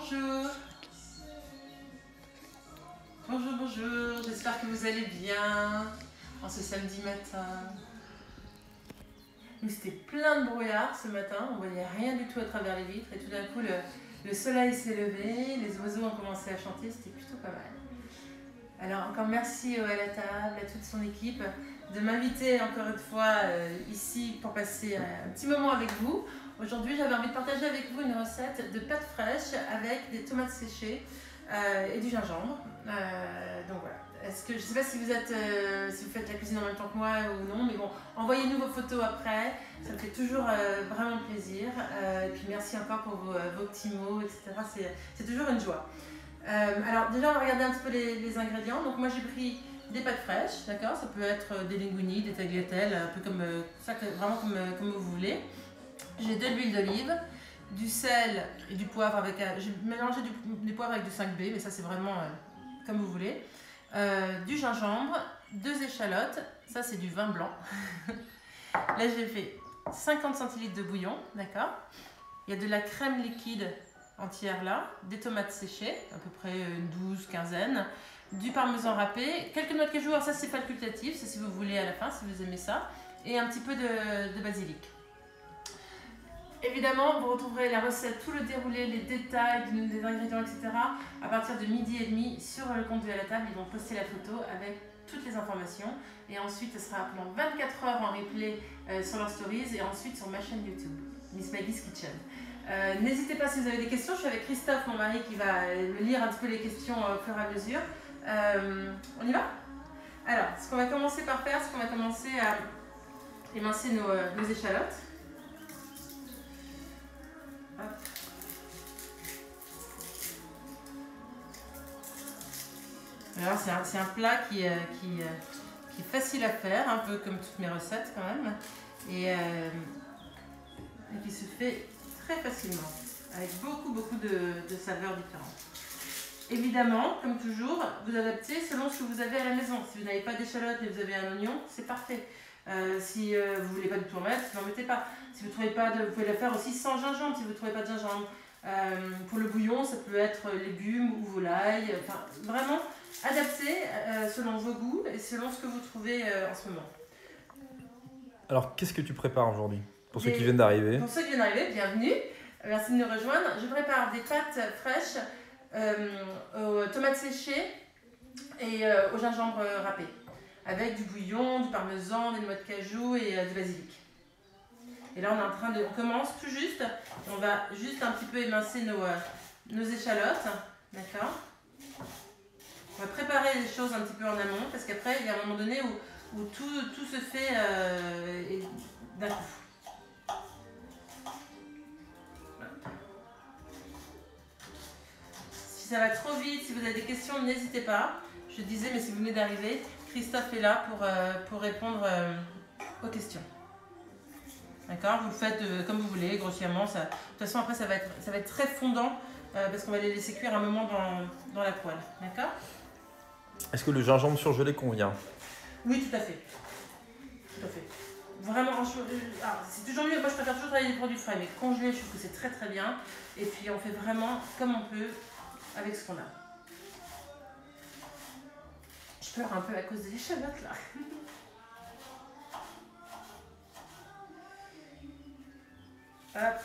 Bonjour. Bonjour, bonjour. J'espère que vous allez bien en ce samedi matin. Nous, c'était plein de brouillard ce matin. On voyait rien du tout à travers les vitres. Et tout d'un coup, le soleil s'est levé. Les oiseaux ont commencé à chanter. C'était plutôt pas mal. Alors, encore merci à la table, à toute son équipe, de m'inviter encore une fois ici pour passer un petit moment avec vous. Aujourd'hui, j'avais envie de partager avec vous une recette de pâtes fraîches avec des tomates séchées et du gingembre. Donc voilà. Je ne sais pas si vous faites la cuisine en même temps que moi ou non, mais bon, envoyez-nous vos photos après. Ça me fait toujours vraiment plaisir. Et puis merci encore pour vos petits mots, etc. C'est toujours une joie. Alors déjà, on va regarder un petit peu les ingrédients. Donc moi, j'ai pris des pâtes fraîches, d'accord. Ça peut être des linguini, des tagliatelles, un peu comme ça, vraiment comme vous voulez. J'ai de l'huile d'olive, du sel et du poivre avec. J'ai mélangé du poivre avec du 5B, mais ça c'est vraiment comme vous voulez. Du gingembre, 2 échalotes, ça c'est du vin blanc. Là j'ai fait 50 centilitres de bouillon, d'accord. Il y a de la crème liquide entière là, des tomates séchées, à peu près une 12-15, du parmesan râpé, quelques noix de cajou, alors ça c'est facultatif, c'est si vous voulez à la fin, si vous aimez ça, et un petit peu de basilic. Évidemment, vous retrouverez la recette, tout le déroulé, les détails des ingrédients, etc. à partir de 12h30 sur le compte de À la table. Ils vont poster la photo avec toutes les informations. Et ensuite, ce sera pendant 24 heures en replay sur leurs stories et ensuite sur ma chaîne YouTube, Miss Maggie's Kitchen. N'hésitez pas si vous avez des questions. Je suis avec Christophe, mon mari, qui va lire un petit peu les questions au fur et à mesure. On y va? Alors, ce qu'on va commencer par faire, c'est qu'on va commencer à émincer nos échalotes. Hop. Alors c'est un plat qui est facile à faire, un peu comme toutes mes recettes quand même, et qui se fait très facilement, avec beaucoup de saveurs différentes. Évidemment, comme toujours, vous adaptez selon ce que vous avez à la maison. Si vous n'avez pas d'échalote et vous avez un oignon, c'est parfait. Si vous ne voulez pas de tout en mettre, vous n'en mettez pas. Si vous trouvez pas vous pouvez la faire aussi sans gingembre, si vous ne trouvez pas de gingembre. Pour le bouillon, ça peut être légumes ou volaille. Enfin, vraiment adapté selon vos goûts et selon ce que vous trouvez en ce moment. Alors, qu'est-ce que tu prépares aujourd'hui? Pour ceux qui viennent d'arriver. Pour ceux qui viennent d'arriver, bienvenue. Merci de nous rejoindre. Je prépare des pâtes fraîches aux tomates séchées et au gingembre râpé, avec du bouillon, du parmesan, des noix de cajou et du basilic. Et là, on commence tout juste. On va juste un petit peu émincer nos échalotes, d'accord. On va préparer les choses un petit peu en amont, parce qu'après, il y a un moment donné où tout se fait d'un coup. Si ça va trop vite, si vous avez des questions, n'hésitez pas. Je disais, mais si vous venez d'arriver, Christophe est là pour répondre aux questions. D'accord? Vous le faites comme vous voulez, grossièrement. De toute façon, après, ça va être très fondant parce qu'on va les laisser cuire un moment dans la poêle. D'accord? Est-ce que le gingembre surgelé convient? Oui, tout à fait. Tout à fait. Vraiment, c'est toujours mieux. Moi, je préfère toujours travailler des produits frais, mais congelé, je trouve que c'est très très bien. Et puis, on fait vraiment comme on peut avec ce qu'on a. Je pleure un peu à cause des échalotes, là. Hop.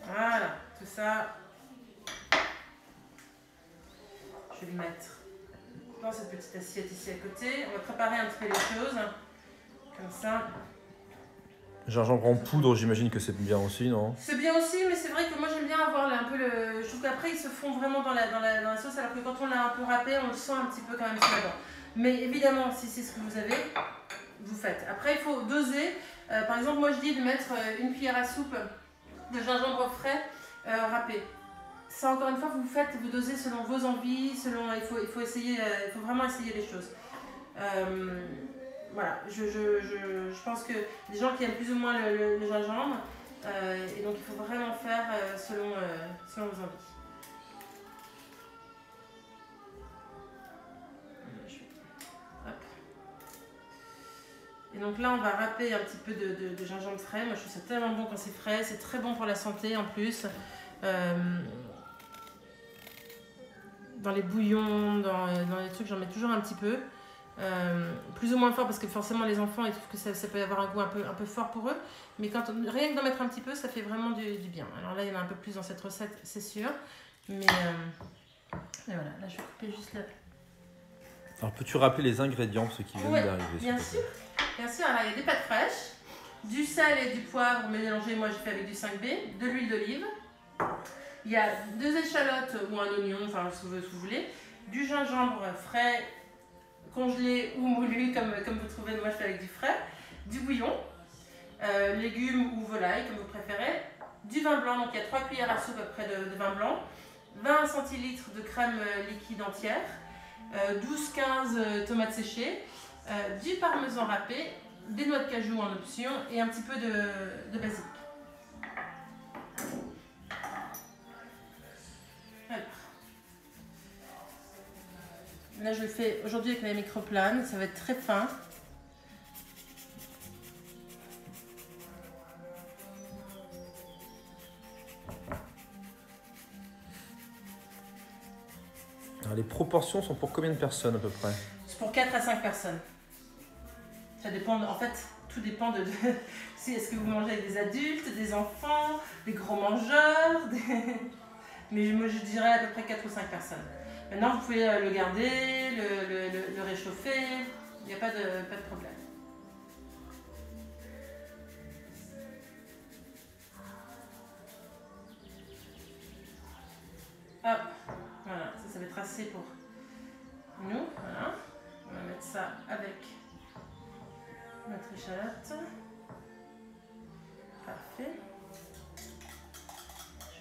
Voilà, tout ça. Je vais lui mettre dans cette petite assiette ici à côté. On va préparer un petit peu les choses. Comme ça. Gingembre en poudre, j'imagine que c'est bien aussi, non? C'est bien aussi, mais c'est vrai que moi j'aime bien avoir un peu le... Je trouve qu'après ils se font vraiment dans la sauce, alors que quand on l'a un peu râpé, on le sent un petit peu quand même là-dedans. Mais évidemment, si c'est ce que vous avez, vous faites. Après, il faut doser. Par exemple, moi je dis de mettre une cuillère à soupe de gingembre frais râpé. Ça, encore une fois, vous faites, vous dosez selon vos envies, il faut essayer, il faut vraiment essayer les choses. Voilà, je pense que des gens qui aiment plus ou moins le gingembre, et donc il faut vraiment faire selon vos envies. Hop. Et donc là, on va râper un petit peu de gingembre frais. Moi, je trouve ça tellement bon quand c'est frais. C'est très bon pour la santé en plus. Dans les bouillons, dans les trucs, j'en mets toujours un petit peu. Plus ou moins fort parce que forcément les enfants ils trouvent que ça peut avoir un goût un peu fort pour eux. Mais rien que d'en mettre un petit peu, ça fait vraiment du bien. Alors là, il y en a un peu plus dans cette recette, c'est sûr. Mais et voilà, là je vais couper juste là. Alors peux-tu rappeler les ingrédients pour ceux qui viennent d'arriver? Bien sûr. Alors il y a des pâtes fraîches, du sel et du poivre mélangés, moi j'ai fait avec du 5B, de l'huile d'olive. Il y a 2 échalotes ou un oignon, enfin ce que vous voulez, du gingembre frais, congelé ou moulu comme vous trouvez, moi je fais avec du frais, du bouillon, légumes ou volaille comme vous préférez, du vin blanc, donc il y a 3 cuillères à soupe à peu près de vin blanc, 20 centilitres de crème liquide entière, 12-15 tomates séchées, du parmesan râpé, des noix de cajou en option et un petit peu de basilic. Alors. Là je le fais aujourd'hui avec la microplane, ça va être très fin. Alors, les proportions sont pour combien de personnes à peu près? C'est pour 4 à 5 personnes. Ça dépend, en fait, tout dépend de si est-ce que vous mangez avec des adultes, des enfants, des gros mangeurs, mais moi je dirais à peu près 4 ou 5 personnes. Maintenant vous pouvez le garder, le réchauffer, il n'y a pas de problème. Hop, voilà, ça va être assez pour nous, voilà. On va mettre ça avec notre échalote. Parfait.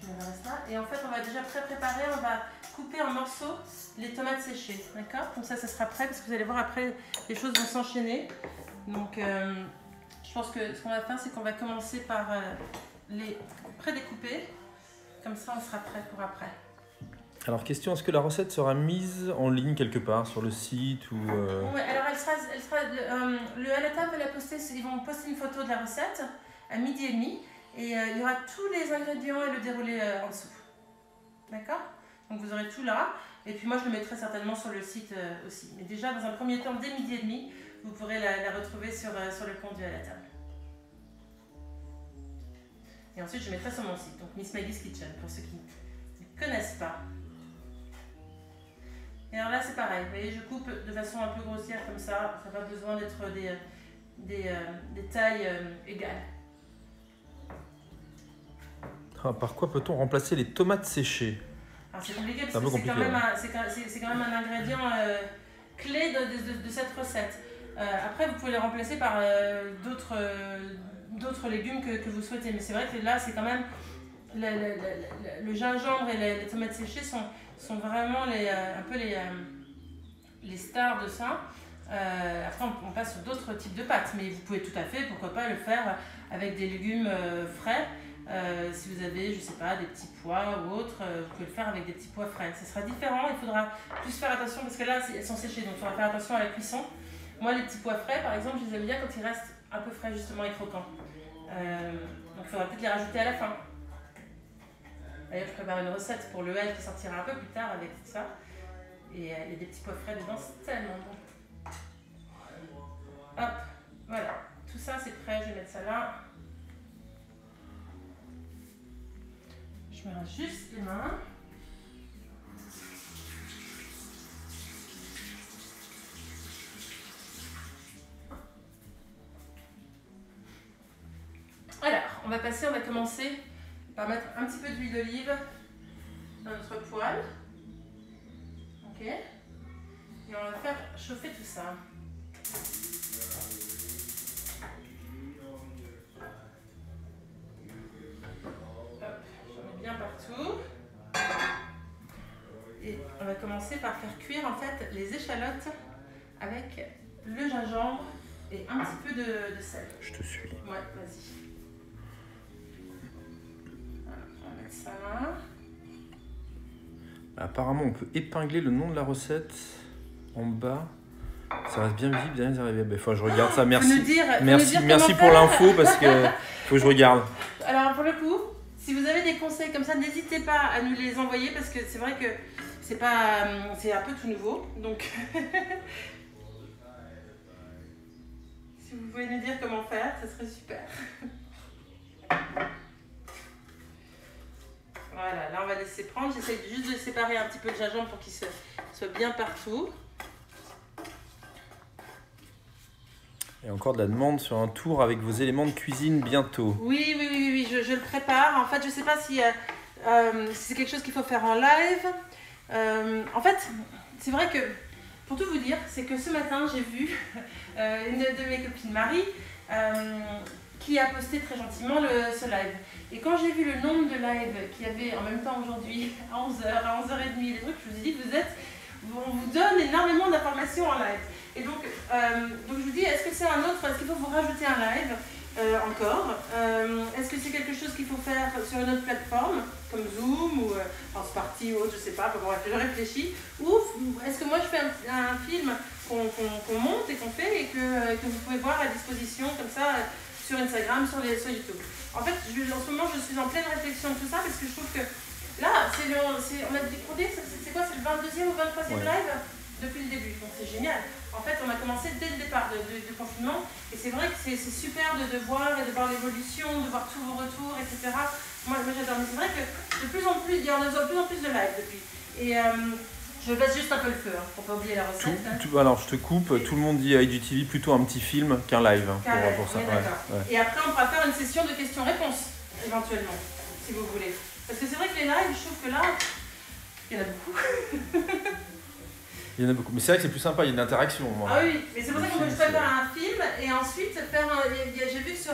Je mets le reste là. Et en fait, on va déjà préparer, on va couper en morceaux les tomates séchées. D'accord? Comme ça sera prêt parce que vous allez voir après, les choses vont s'enchaîner. Donc, je pense que ce qu'on va faire, c'est qu'on va commencer par les prédécouper. Comme ça, on sera prêt pour après. Alors, question, est-ce que la recette sera mise en ligne quelque part sur le site ou Oui, alors elle sera le à la table, ils vont poster une photo de la recette à 12h30 et il y aura tous les ingrédients et le déroulé en dessous. D'accord? Donc vous aurez tout là et puis moi je le mettrai certainement sur le site aussi. Mais déjà dans un premier temps, dès 12h30, vous pourrez la retrouver sur le compte du à la table. Et ensuite je mettrai sur mon site, donc Miss Maggie's Kitchen pour ceux qui ne connaissent pas. Et alors là c'est pareil, vous voyez, je coupe de façon un peu grossière comme ça n'a pas besoin d'être des tailles égales. Par quoi peut-on remplacer les tomates séchées? Alors c'est compliqué parce que c'est quand même un ingrédient clé de cette recette. Après vous pouvez les remplacer par d'autres légumes que vous souhaitez, mais c'est vrai que là c'est quand même le gingembre et les tomates séchées sont vraiment un peu les stars de ça. Après on passe sur d'autres types de pâtes, mais vous pouvez tout à fait, pourquoi pas le faire avec des légumes frais. Si vous avez, je sais pas, des petits pois ou autre, vous pouvez le faire avec des petits pois frais. Ce sera différent, il faudra plus faire attention parce que là elles sont séchées, donc il faudra faire attention à la cuisson. Moi les petits pois frais par exemple, je les aime bien quand ils restent un peu frais justement et croquants. Donc il faudra peut-être les rajouter à la fin. D'ailleurs, je prépare une recette pour le L qui sortira un peu plus tard avec ça. Et il y a des petits pois frais dedans, c'est tellement bon. Hop, voilà. Tout ça, c'est prêt. Je vais mettre ça là. Je me rince juste les mains. Alors, on va commencer par mettre un petit peu d'huile d'olive dans notre poêle. Ok. Et on va faire chauffer tout ça. Hop, j'en mets bien partout. Et on va commencer par faire cuire en fait les échalotes avec le gingembre et un petit peu de sel. Je te suis. Ouais, vas-y. Ça. Apparemment, on peut épingler le nom de la recette en bas. Ça reste bien visible derrière les arrivées. Il faut que je regarde ça. Merci pour l'info parce que faut que je regarde. Alors pour le coup, Si vous avez des conseils comme ça, n'hésitez pas à nous les envoyer parce que c'est vrai que c'est un peu tout nouveau. Donc, si vous pouvez nous dire comment faire, ça serait super. Voilà, là on va laisser prendre. J'essaie juste de séparer un petit peu le gingembre pour qu'il soit bien partout. Et encore de la demande sur un tour avec vos éléments de cuisine bientôt. Oui, je le prépare. En fait, je ne sais pas si c'est quelque chose qu'il faut faire en live. En fait, c'est vrai que, pour tout vous dire, c'est que ce matin, j'ai vu une de mes copines, Marie, qui a posté très gentiment ce live. Et quand j'ai vu le nombre de lives qu'il y avait en même temps aujourd'hui, à 11h, à 11h30, les trucs, je vous ai dit, on vous donne énormément d'informations en live. Et donc je vous dis, est-ce que c'est un autre, est-ce qu'il faut vous rajouter un live encore est-ce que c'est quelque chose qu'il faut faire sur une autre plateforme, comme Zoom ou House Party ou autre, je sais pas, bref, je réfléchis. Ou est-ce que moi je fais un film qu'on monte et qu'on fait et que vous pouvez voir à disposition comme ça sur Instagram, sur YouTube. En fait, en ce moment, je suis en pleine réflexion de tout ça parce que je trouve que là, on a découvert, c'est quoi, c'est le 22e ou 23e live depuis le début, donc c'est génial. En fait, on a commencé dès le départ du confinement et c'est vrai que c'est super de voir et de voir l'évolution, de voir tous vos retours, etc. Moi j'adore, mais c'est vrai que de plus en plus, il y en a de plus en plus de live depuis. Et je baisse juste un peu le feu, hein, pour ne pas oublier la recette. Alors, je te coupe, tout le monde dit à IGTV plutôt un petit film qu'un live. Pour ça. Ouais. Et après, on pourra faire une session de questions-réponses, éventuellement, si vous voulez. Parce que c'est vrai que les lives, je trouve que là, il y en a beaucoup. Il y en a beaucoup, mais c'est vrai que c'est plus sympa, il y a une interaction. Ah oui, mais c'est pour ça qu'on peut faire un film et ensuite faire j'ai vu que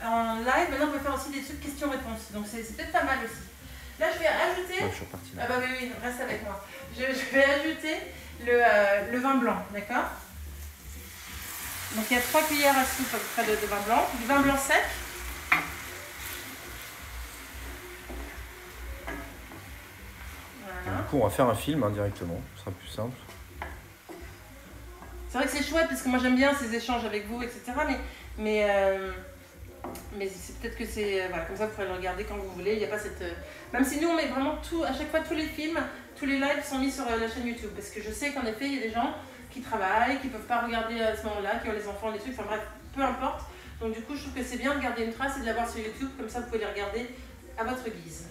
en live, maintenant on peut faire aussi des trucs questions-réponses, donc c'est peut-être pas mal aussi. Là je vais ajouter, je suis reparti là. Ah bah oui, reste avec moi. Je vais ajouter le vin blanc, d'accord? Donc il y a 3 cuillères à soupe à peu près de vin blanc, du vin blanc sec. Du coup, on va faire un film directement, ce sera plus simple. C'est vrai que c'est chouette parce que moi j'aime bien ces échanges avec vous, etc. Mais c'est peut-être que c'est. Voilà, comme ça vous pourrez le regarder quand vous voulez. Il n'y a pas cette. Même si nous on met vraiment tout, à chaque fois tous les films, tous les lives sont mis sur la chaîne YouTube. Parce que je sais qu'en effet il y a des gens qui travaillent, qui ne peuvent pas regarder à ce moment-là, qui ont les enfants, les trucs, enfin bref, peu importe. Donc du coup je trouve que c'est bien de garder une trace et de l'avoir sur YouTube, comme ça vous pouvez les regarder à votre guise.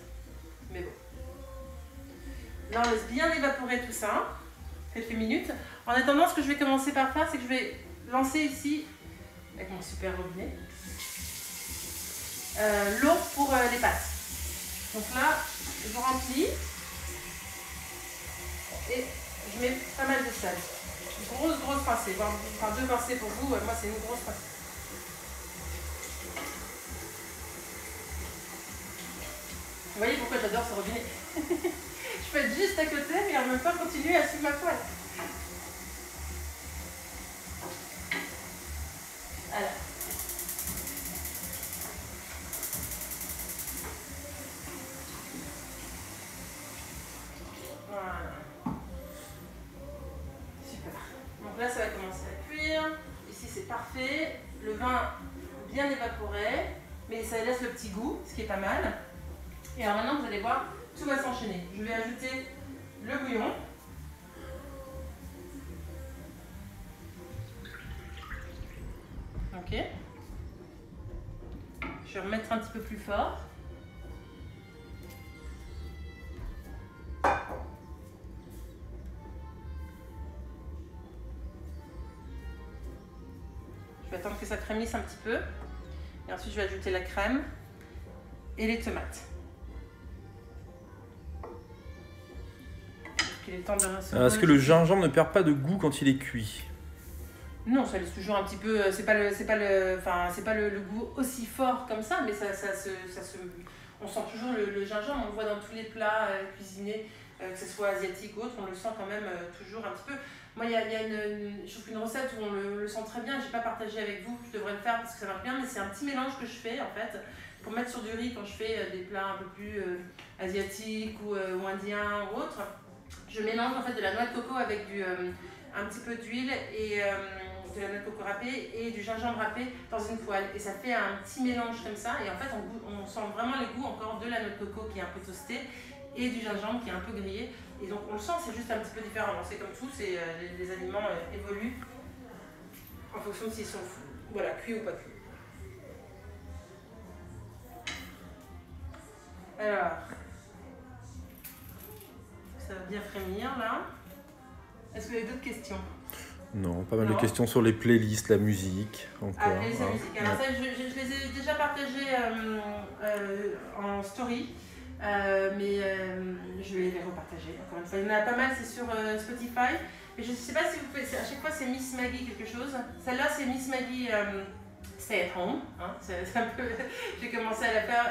Mais bon. Là, on laisse bien évaporer tout ça, quelques minutes. En attendant, ce que je vais commencer par faire, c'est que je vais lancer ici, avec mon super robinet, l'eau pour les pâtes. Donc là, je remplis et je mets pas mal de sel. Grosse pincée, enfin 2 pincées pour vous, moi c'est une grosse pincée. Vous voyez pourquoi j'adore ce robinet. Je peux être juste à côté, mais en même temps continuer à suivre ma poêle. Alors. Voilà. Super. Donc là, ça va commencer à cuire. Ici, c'est parfait. Le vin bien évaporé, mais ça laisse le petit goût, ce qui est pas mal. Et alors maintenant, vous allez voir, tout va s'enchaîner. Je vais ajouter le bouillon. Ok. Je vais remettre un petit peu plus fort. Je vais attendre que ça crémisse un petit peu. Et ensuite, je vais ajouter la crème et les tomates. Est-ce que le gingembre ne perd pas de goût quand il est cuit? Non, ça laisse toujours un petit peu. C'est pas le goût aussi fort comme ça, mais on sent toujours le gingembre. On le voit dans tous les plats cuisinés, que ce soit asiatique ou autre, on le sent quand même toujours un petit peu. Moi, je trouve une recette où on le sent très bien. J'ai pas partagé avec vous. Je devrais le faire parce que ça marche bien, mais c'est un petit mélange que je fais en fait pour mettre sur du riz quand je fais des plats un peu plus asiatiques ou indiens ou autres. Je mélange en fait de la noix de coco avec un petit peu d'huile et de la noix de coco râpée et du gingembre râpé dans une poêle. Et ça fait un petit mélange comme ça. Et en fait, on sent vraiment les goûts encore de la noix de coco qui est un peu toastée et du gingembre qui est un peu grillé. Et donc on le sent, c'est juste un petit peu différent. C'est comme tout, les aliments évoluent en fonction de s'ils sont voilà, cuits ou pas cuits. Alors, ça va bien frémir là. Est-ce que vous avez d'autres questions? Non, pas mal de questions sur les playlists, la musique, encore. Ah, playlist, la musique. Alors ça, je les ai déjà partagées en story, mais je vais les repartager encore une fois. Il y en a pas mal, c'est sur Spotify. Mais je ne sais pas si vous pouvez, à chaque fois c'est Miss Maggie quelque chose. Celle-là c'est Miss Maggie Stay at Home. Hein. C'est un peu, j'ai commencé à la faire,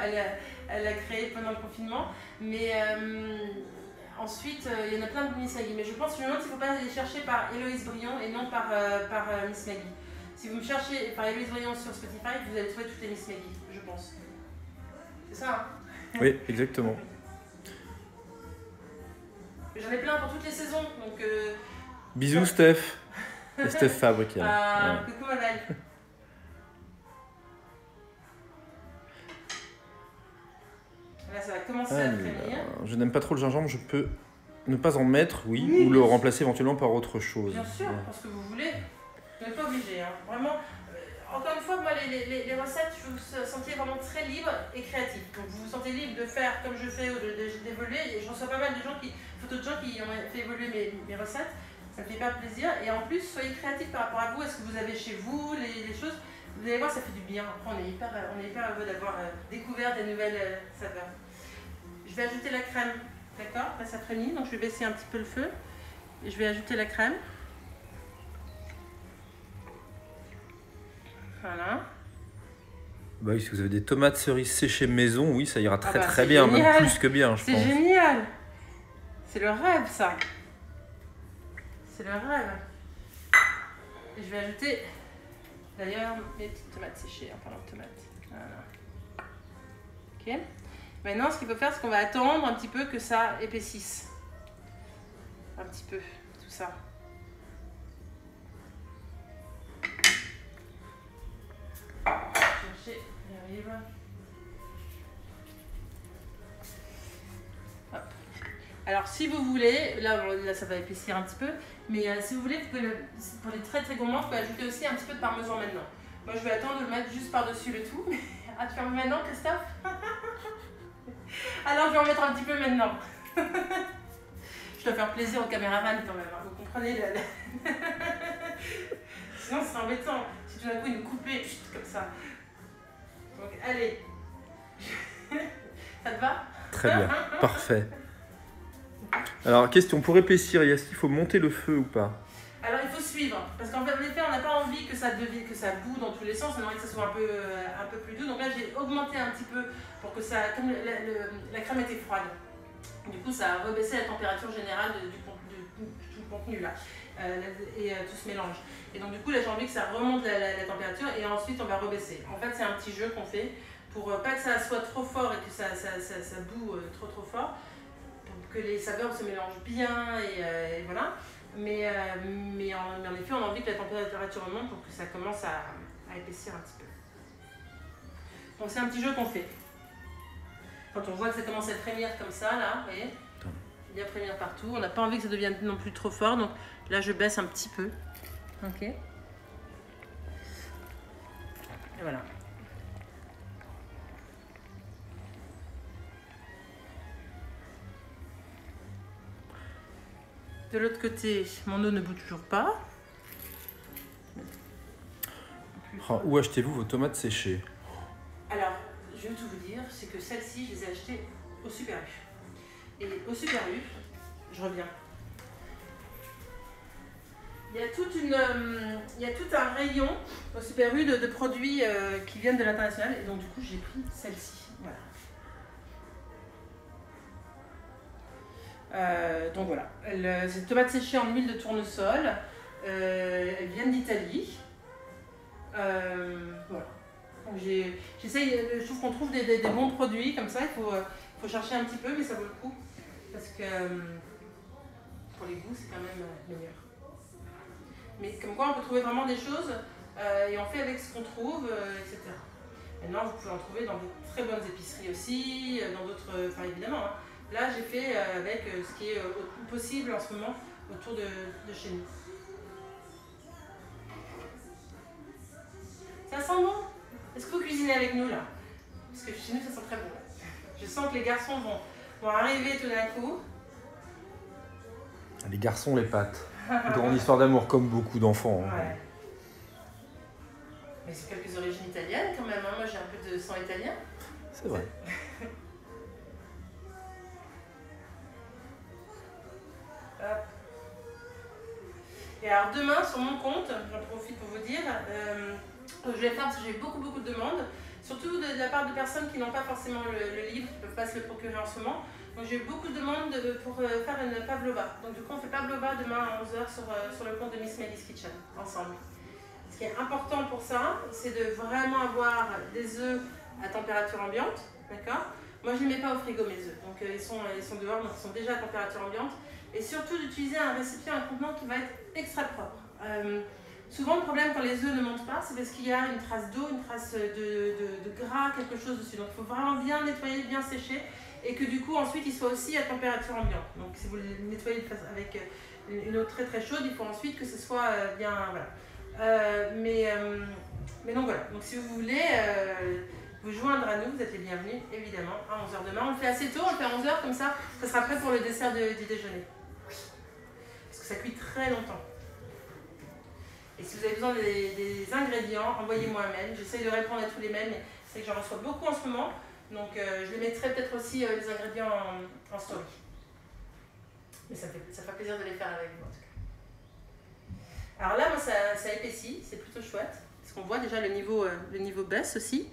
elle l'a créée pendant le confinement. Mais ensuite, il y en a plein de Miss Maggie. Mais je pense que je me demande s'il ne faut pas les chercher par Héloïse Brion et non par Miss Maggie. Si vous me cherchez par Héloïse Brion sur Spotify, vous allez trouver toutes les Miss Maggie, je pense. C'est ça, hein? Oui, exactement. J'en ai plein pour toutes les saisons. Donc, bisous Steph. C'est Steph Fabre qui a. Coucou ma belle. Là, ça va commencer à frémir. Je n'aime pas trop le gingembre, je peux ne pas en mettre, oui ou le remplacer éventuellement par autre chose. Bien sûr, parce que vous voulez. Vous n'êtes pas obligé, hein. Vraiment. Encore une fois, moi, les recettes, je vous sentais vraiment très libre et créatif. Donc, vous vous sentez libre de faire comme je fais ou d'évoluer. Et je reçois pas mal de photos de gens qui ont fait évoluer mes recettes. Ça me fait hyper plaisir. Et en plus, soyez créatifs par rapport à vous. Est-ce que vous avez chez vous les choses? Vous allez voir, ça fait du bien. Après, on est hyper heureux d'avoir découvert des nouvelles saveurs. Je vais ajouter la crème. D'accord? Là, ça frémit. Donc, je vais baisser un petit peu le feu. Et je vais ajouter la crème. Voilà. Bah oui, si vous avez des tomates cerises séchées maison, oui, ça ira très très bien, génial. Même plus que bien, je pense. C'est génial. C'est le rêve, ça. C'est le rêve. Et je vais ajouter, d'ailleurs, mes petites tomates séchées, en parlant de tomates. Voilà. Ok. Maintenant, ce qu'il faut faire, c'est qu'on va attendre un petit peu que ça épaississe. Un petit peu, tout ça. Chercher, j'arrive. Hop. Alors, si vous voulez, là ça va épaissir un petit peu, mais si vous voulez, vous pouvez, pour les très très gourmands, vous pouvez ajouter aussi un petit peu de parmesan maintenant. Moi, je vais attendre de le mettre juste par-dessus le tout. Ah, tu vas maintenant, Christophe? Alors, je vais en mettre un petit peu maintenant. Je dois faire plaisir au caméraman quand même, hein. Vous comprenez Sinon, c'est embêtant. Si tout d'un coup, il nous coupait comme ça. Donc, allez. Ça te va? Très bien, parfait. Alors, question, pour épaissir, est-ce qu'il faut monter le feu ou pas? Alors, il faut suivre. Parce qu'en effet, on n'a pas envie que ça boue dans tous les sens. On a envie que ça soit un peu plus doux. Donc là, j'ai augmenté un petit peu pour que ça... Comme la crème était froide. Du coup, ça a rebaissé la température générale de tout le contenu là. Et tout ce mélange. Et donc du coup là j'ai envie que ça remonte la température et ensuite on va rebaisser. En fait c'est un petit jeu qu'on fait pour pas que ça soit trop fort et que ça boue trop fort, pour que les saveurs se mélangent bien et voilà. Mais en effet on a envie que la température remonte pour que ça commence à épaissir un petit peu. Donc c'est un petit jeu qu'on fait. Quand on voit que ça commence à frémir comme ça là, vous voyez, bien frémir partout. On n'a pas envie que ça devienne non plus trop fort, donc là je baisse un petit peu. Ok. Et voilà. De l'autre côté, mon eau ne bout toujours pas. Où achetez-vous vos tomates séchées? Alors, je vais tout vous dire, c'est que celles-ci, je les ai achetées au Super U. Et au Super U, je reviens. Il y a tout un rayon au Super U de produits qui viennent de l'international. Et donc, du coup, j'ai pris celle-ci. Voilà. Donc, voilà. C'est une tomate séchée en huile de tournesol. Elles viennent d'Italie. Voilà. Donc, j'essaye, je trouve qu'on trouve des bons produits comme ça. Il faut chercher un petit peu, mais ça vaut le coup. Parce que pour les goûts, c'est quand même meilleur. Mais comme quoi, on peut trouver vraiment des choses et on fait avec ce qu'on trouve, etc. Maintenant, vous pouvez en trouver dans de très bonnes épiceries aussi, dans d'autres... Enfin, évidemment, hein. Là, j'ai fait avec ce qui est possible en ce moment autour de chez nous. Ça sent bon? Est-ce que vous cuisinez avec nous, là? Parce que chez nous, ça sent très bon. Je sens que les garçons vont arriver tout d'un coup. Les garçons, les pâtes. Une grande histoire d'amour, comme beaucoup d'enfants. Hein. Ouais. Mais c'est quelques origines italiennes quand même, hein. Moi j'ai un peu de sang italien. C'est vrai. Hop. Et alors demain sur mon compte, j'en profite pour vous dire, je vais faire parce que j'ai eu beaucoup de demandes, surtout de la part de personnes qui n'ont pas forcément le livre, qui ne peuvent pas se le procurer en ce moment. Donc j'ai eu beaucoup de demandes pour faire une pavlova. Donc du coup on fait pavlova demain à 11h sur le compte de Miss Maggie's Kitchen, ensemble. Ce qui est important pour ça, c'est de vraiment avoir des œufs à température ambiante, d'accord? Moi je ne les mets pas au frigo mes œufs, donc ils sont dehors, donc ils sont déjà à température ambiante. Et surtout d'utiliser un récipient, un contenant qui va être extra propre. Souvent le problème quand les œufs ne montent pas, c'est parce qu'il y a une trace d'eau, une trace de gras, quelque chose dessus. Donc il faut vraiment bien nettoyer, bien sécher. Et que du coup ensuite il soit aussi à température ambiante. Donc si vous le nettoyez avec une eau très chaude, il faut ensuite que ce soit bien... Voilà. Mais donc voilà, donc si vous voulez vous joindre à nous, vous êtes les bienvenus évidemment à 11h demain. On le fait assez tôt, on le fait à 11h comme ça sera prêt pour le dessert du déjeuner. Parce que ça cuit très longtemps. Et si vous avez besoin des ingrédients, envoyez-moi un mail. J'essaye de répondre à tous les mails, mais c'est que j'en reçois beaucoup en ce moment. Donc je les mettrai peut-être aussi les ingrédients en story. Mais ça fait plaisir de les faire avec vous en tout cas. Alors là, moi, ça épaissit, c'est plutôt chouette. Parce qu'on voit déjà le niveau baisse aussi,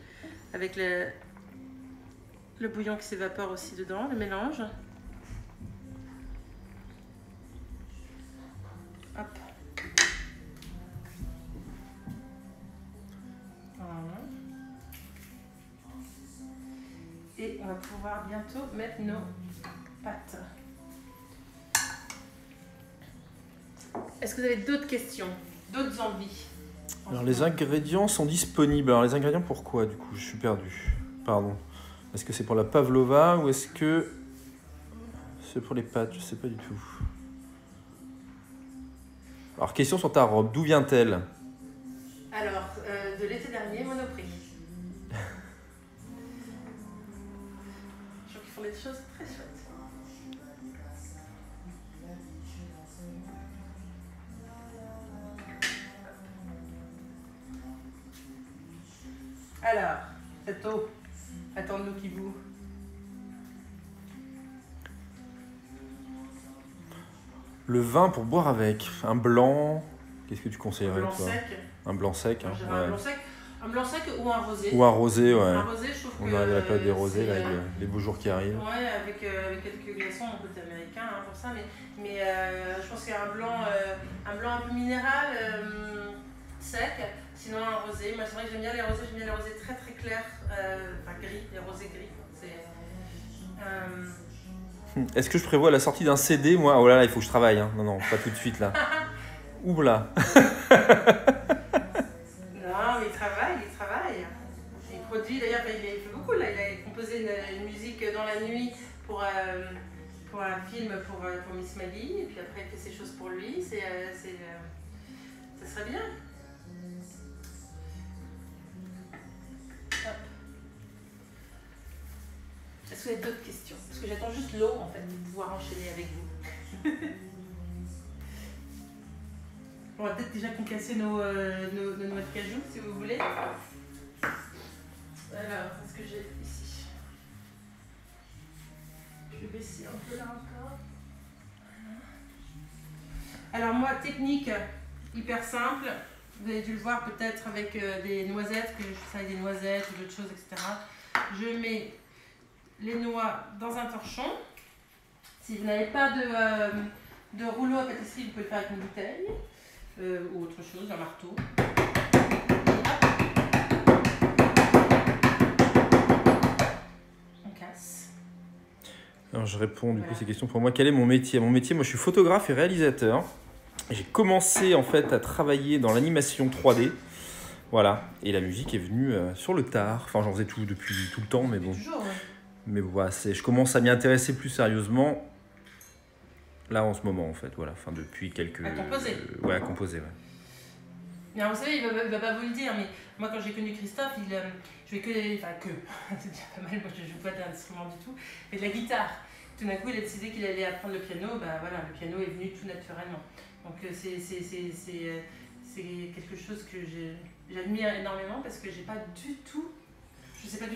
avec le bouillon qui s'évapore aussi dedans, le mélange. Hop. Voilà. Et on va pouvoir bientôt mettre nos pâtes. Est-ce que vous avez d'autres questions, d'autres envies? Alors les ingrédients sont disponibles. Alors les ingrédients pourquoi du coup? Je suis perdu. Pardon. Est-ce que c'est pour la pavlova ou est-ce que c'est pour les pâtes? Je sais pas du tout. Alors question sur ta robe, d'où vient-elle? Alors, de l'été dernier, Monoprix. Je trouve qu'ils font des choses très chouettes. Alors, cette eau, attends-nous qui bout. Le vin pour boire avec. Un blanc. Qu'est-ce que tu conseillerais Un blanc toi? sec. Un blanc sec. Hein, ouais. Un blanc sec ou un rosé. Ou un rosé, ouais. Un rosé, je trouve on que... arrive à la période des rosés, là, avec les beaux jours qui arrivent. Ouais, avec quelques glaçons, un côté américain hein, pour ça, mais je pense qu'il y a un blanc un peu minéral, sec, sinon un rosé. Moi c'est vrai que j'aime bien les rosés très clairs, enfin gris, les rosés gris. Est-ce que je prévois la sortie d'un CD, moi? Oh là là, il faut que je travaille, hein. Non, pas tout de suite là. Oula. Non, mais il travaille. Il produit, d'ailleurs, il fait beaucoup là. Il a composé une musique dans la nuit pour un film pour Miss Maggie, et puis après il fait ses choses pour lui. Ça serait bien. Hop. Est-ce que vous avez d'autres questions? Parce que j'attends juste l'eau en fait pour pouvoir enchaîner avec vous. On va peut-être déjà concasser nos noix de cajou si vous voulez. Alors, qu'est-ce que j'ai ici? Je vais baisser un peu là encore. Alors moi, technique hyper simple. Vous avez dû le voir peut-être avec des noisettes, que je fais ça avec des noisettes ou d'autres choses, etc. Je mets les noix dans un torchon. Si vous n'avez pas de rouleau à pâtisserie, vous pouvez le faire avec une bouteille ou autre chose, un marteau. On casse. Alors je réponds du coup ces questions pour moi. Quel est mon métier? Mon métier, moi je suis photographe et réalisateur. J'ai commencé en fait à travailler dans l'animation 3D. Voilà, et la musique est venue sur le tard. Enfin, j'en faisais tout depuis tout le temps, mais bon. Toujours, ouais. Mais voilà, je commence à m'y intéresser plus sérieusement là en ce moment en fait. Voilà, enfin depuis quelques. À composer. Ouais, à composer, ouais. Bien, vous savez, il va pas vous le dire, mais moi quand j'ai connu Christophe, je jouais c'est déjà pas mal, moi je joue pas d'instrument du tout, mais de la guitare. Tout d'un coup, il a décidé qu'il allait apprendre le piano, bah voilà, le piano est venu tout naturellement. Donc c'est quelque chose que j'admire énormément parce que je sais pas du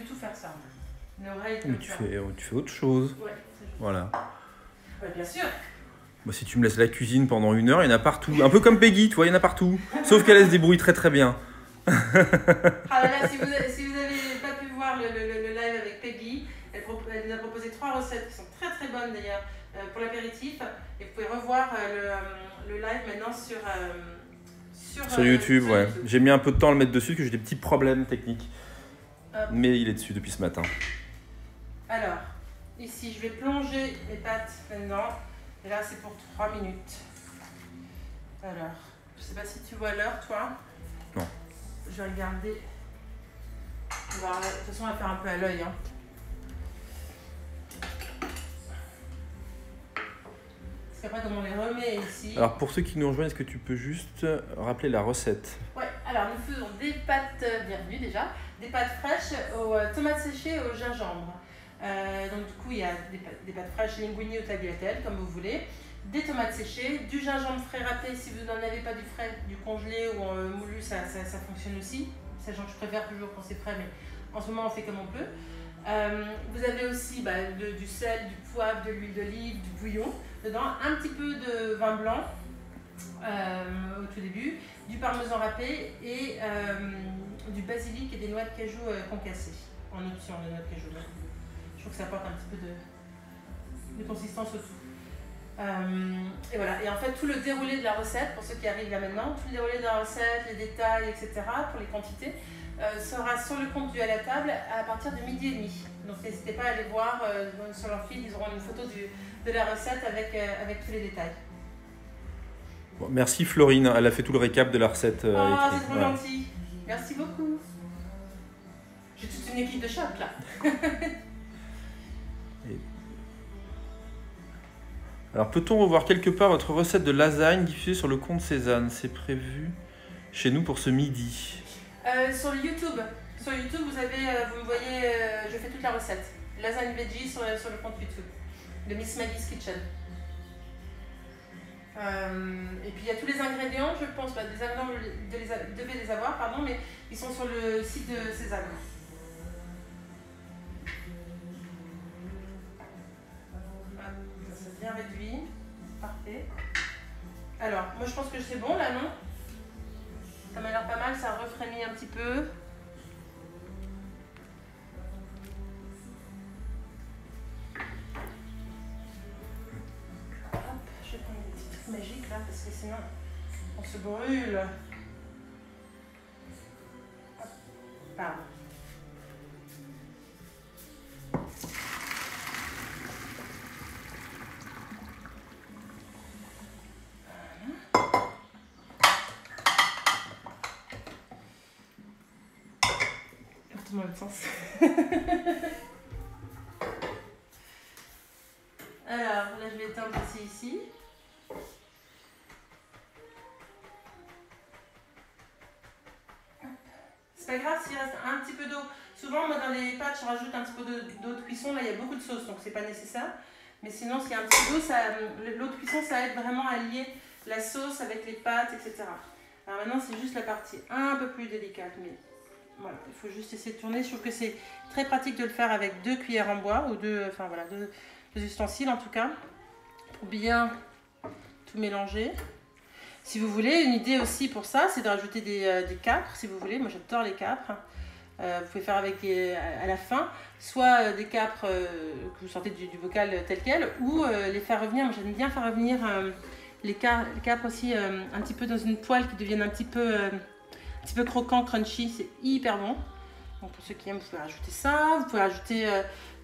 tout faire ça. Une oreille comme ça. Tu fais autre chose. Ouais, voilà. Ouais, bien sûr. Moi, si tu me laisses la cuisine pendant 1 heure, il y en a partout. Un peu comme Peggy, tu vois, il y en a partout. Sauf qu'elle se débrouille très très bien. Ah là là, si vous avez pas pu voir le live avec Peggy, elle nous a proposé 3 recettes qui sont très très bonnes d'ailleurs pour l'apéritif. Et vous pouvez revoir le live maintenant sur YouTube, sur ouais. YouTube. J'ai mis un peu de temps à le mettre dessus parce que j'ai des petits problèmes techniques. Hop. Mais il est dessus depuis ce matin. Alors, ici je vais plonger mes pâtes maintenant. Et là c'est pour 3 minutes. Alors, je sais pas si tu vois l'heure toi. Non. Je vais regarder. De toute façon, on va faire un peu à l'œil. Hein. Parce qu'après, comme on les remet ici. Alors, pour ceux qui nous rejoignent, est-ce que tu peux juste rappeler la recette? Ouais, alors nous faisons des pâtes, bienvenue déjà, des pâtes fraîches aux tomates séchées et au gingembre. Donc, du coup, il y a des pâtes fraîches, linguini ou tagliatelle, comme vous voulez. Des tomates séchées, du gingembre frais râpé si vous n'en avez pas du frais, du congelé ou moulu, ça fonctionne aussi. Sachant que je préfère toujours quand c'est frais, mais en ce moment on fait comme on peut. Vous avez aussi du sel, du poivre, de l'huile d'olive, du bouillon dedans, un petit peu de vin blanc au tout début, du parmesan râpé et du basilic et des noix de cajou concassées, en option de noix de cajou. Je trouve que ça apporte un petit peu de consistance au tout. Et voilà, et en fait tout le déroulé de la recette, pour ceux qui arrivent là maintenant, tout le déroulé de la recette, les détails, etc. pour les quantités, sera sur le compte du À la table à partir de 12h30. Donc n'hésitez pas à aller voir sur leur feed, ils auront une photo de la recette avec tous les détails. Bon, merci Florine, elle a fait tout le récap de la recette. C'est écrite. trop gentil, merci beaucoup. J'ai toute une équipe de choc là. Alors, peut-on revoir quelque part votre recette de lasagne diffusée sur le compte Cézanne? C'est prévu chez nous pour ce midi. Sur YouTube, vous me voyez, je fais toute la recette. Lasagne veggie sur le compte YouTube de Miss Maggie's Kitchen. Et puis il y a tous les ingrédients, je pense, des ingrédients vous devez les avoir, pardon, mais ils sont sur le site de Cézanne. C'est bien réduit, parfait. Alors, moi je pense que c'est bon là, non? Ça m'a l'air pas mal, ça refrémit un petit peu. Hop, je vais prendre une petite truc magique là, parce que sinon on se brûle. Hop, pardon. Dans le sens. Alors là je vais éteindre ici. C'est pas grave s'il reste un petit peu d'eau. Souvent moi dans les pâtes je rajoute un petit peu d'eau de cuisson. Là il y a beaucoup de sauce donc c'est pas nécessaire. Mais sinon s'il y a un petit peu d'eau, l'eau de cuisson ça aide vraiment à lier la sauce avec les pâtes, etc. Alors maintenant c'est juste la partie un peu plus délicate. Mais voilà, il faut juste essayer de tourner. Je trouve que c'est très pratique de le faire avec 2 cuillères en bois ou deux ustensiles en tout cas pour bien tout mélanger. Si vous voulez, une idée aussi pour ça, c'est de rajouter des capres si vous voulez. Moi j'adore les capres. Vous pouvez faire avec à la fin, soit des capres que vous sortez du bocal tel quel, ou les faire revenir. Moi j'aime bien faire revenir les capres aussi un petit peu dans une poêle qui deviennent un petit peu croquant, crunchy, c'est hyper bon. Donc pour ceux qui aiment, vous pouvez rajouter ça. Vous pouvez rajouter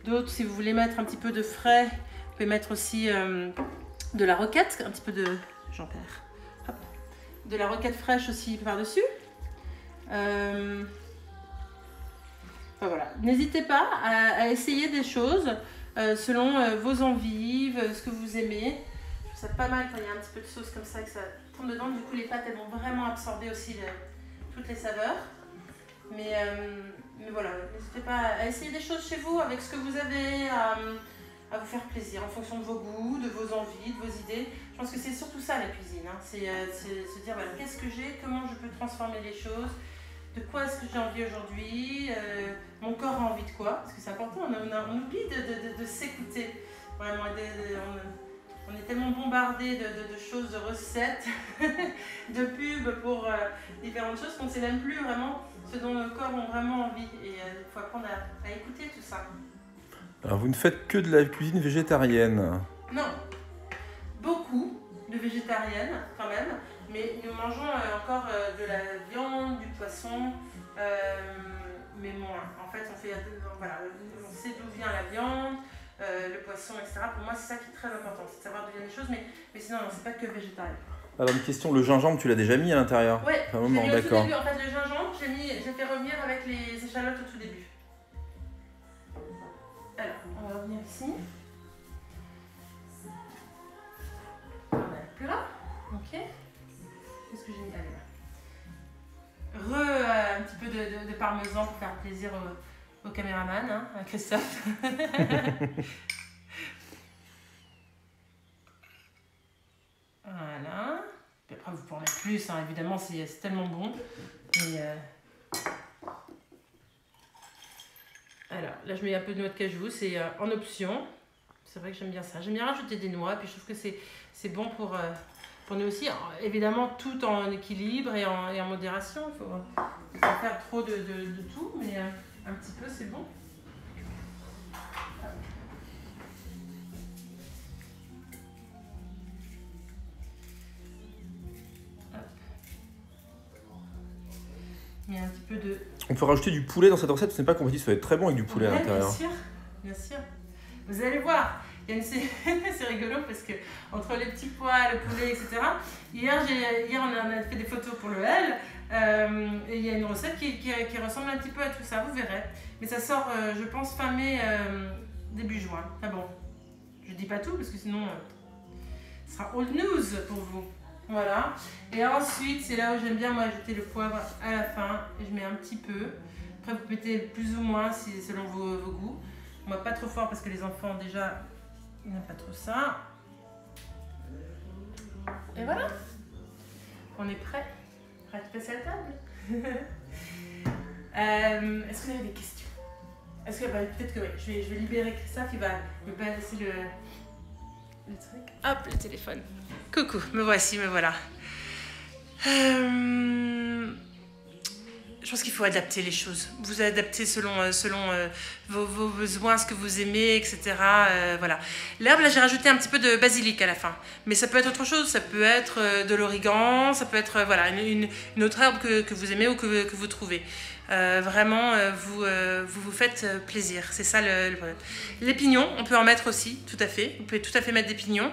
d'autres, si vous voulez mettre un petit peu de frais, vous pouvez mettre aussi de la roquette, un petit peu de... J'en perds. de la roquette fraîche aussi par-dessus. Enfin, voilà. N'hésitez pas à essayer des choses selon vos envies, ce que vous aimez. Je trouve ça pas mal quand il y a un petit peu de sauce comme ça, que ça tombe dedans. Du coup, les pâtes, elles vont vraiment absorber aussi toutes les saveurs. Mais voilà, n'hésitez pas à essayer des choses chez vous avec ce que vous avez, à vous faire plaisir en fonction de vos goûts, de vos envies, de vos idées. Je pense que c'est surtout ça la cuisine, hein. C'est se dire voilà, qu'est-ce que j'ai, comment je peux transformer les choses, de quoi est-ce que j'ai envie aujourd'hui, mon corps a envie de quoi, parce que c'est important, on oublie de s'écouter. Vraiment, on est tellement bombardé de choses, de recettes, de pubs pour différentes choses qu'on ne sait même plus vraiment ce dont nos corps ont vraiment envie. Et il faut apprendre à écouter tout ça. Alors, vous ne faites que de la cuisine végétarienne? Non, beaucoup de végétarienne quand même, mais nous mangeons encore de la viande, du poisson, mais moins. En fait, voilà, on sait d'où vient la viande, le poisson, etc. Pour moi, c'est ça qui est très important, c'est de savoir d'où viennent les choses, mais sinon, non, c'est pas que végétarien. Alors, une question, le gingembre, tu l'as déjà mis à l'intérieur? Oui, je l'ai mis au tout début. En fait, le gingembre, j'ai fait revenir avec les échalotes au tout début. Alors, on va revenir ici. On a le plat, ok. Qu'est-ce que j'ai mis? Allez, là. Un petit peu de parmesan pour faire plaisir au caméraman, hein, à Christophe. Voilà. Puis après, vous pouvez en mettre plus, hein, évidemment, c'est tellement bon. Et, alors, là, je mets un peu de noix de cajou, c'est en option. C'est vrai que j'aime bien ça. J'aime bien rajouter des noix, puis je trouve que c'est bon pour nous aussi. Alors, évidemment, tout en équilibre et en modération. Il ne faut pas faire trop de tout, mais un petit peu, c'est bon. Il y a un petit peu de... On peut rajouter du poulet dans cette recette, ce n'est pas compliqué, ça va être très bon avec du poulet à l'intérieur. Bien sûr. Vous allez voir, c'est rigolo parce que entre les petits pois, le poulet, etc. Hier on a fait des photos pour le L, et il y a une recette qui ressemble un petit peu à tout ça, vous verrez. Mais ça sort, je pense, fin mai, début juin. Ah bon, je dis pas tout parce que sinon, ce sera old news pour vous. Voilà. Et ensuite, c'est là où j'aime bien moi ajouter le poivre à la fin. Et je mets un petit peu. Après, vous mettez plus ou moins selon vos goûts. Moi, pas trop fort parce que les enfants, déjà, ils n'aiment pas trop ça. Et voilà. On est prêt. Prêt à passer à la table. Est-ce que vous avez des questions? Est-ce que peut-être que oui. Je vais libérer Christophe. Il va me passer le truc. Hop, le téléphone. Coucou, me voici, me voilà. Je pense qu'il faut adapter les choses. Vous adaptez selon vos besoins, ce que vous aimez, etc. Voilà. L'herbe, là, j'ai rajouté un petit peu de basilic à la fin. Mais ça peut être autre chose. Ça peut être de l'origan. Ça peut être voilà, une autre herbe que vous aimez ou que vous trouvez. Vraiment, vous faites plaisir. C'est ça le problème. Les pignons, on peut en mettre aussi, tout à fait. Vous pouvez tout à fait mettre des pignons.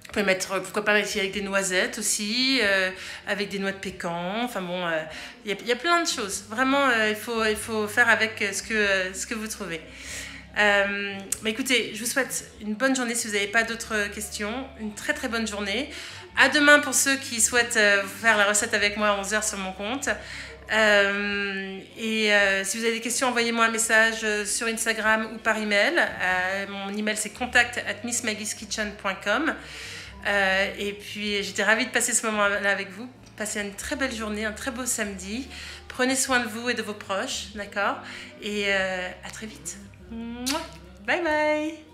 Vous pouvez mettre, pourquoi pas, avec des noisettes aussi, avec des noix de pécan. Enfin bon, il y a plein de choses. Vraiment, il faut faire avec ce que vous trouvez. Mais écoutez, je vous souhaite une bonne journée si vous n'avez pas d'autres questions. Une très très bonne journée. À demain pour ceux qui souhaitent faire la recette avec moi à 11h sur mon compte. Si vous avez des questions, envoyez-moi un message sur Instagram ou par email. Mon email c'est contact@missmaggieskitchen.com. Et puis j'étais ravie de passer ce moment-là avec vous. Passez une très belle journée, un très beau samedi. Prenez soin de vous et de vos proches, d'accord? Et à très vite. Bye bye.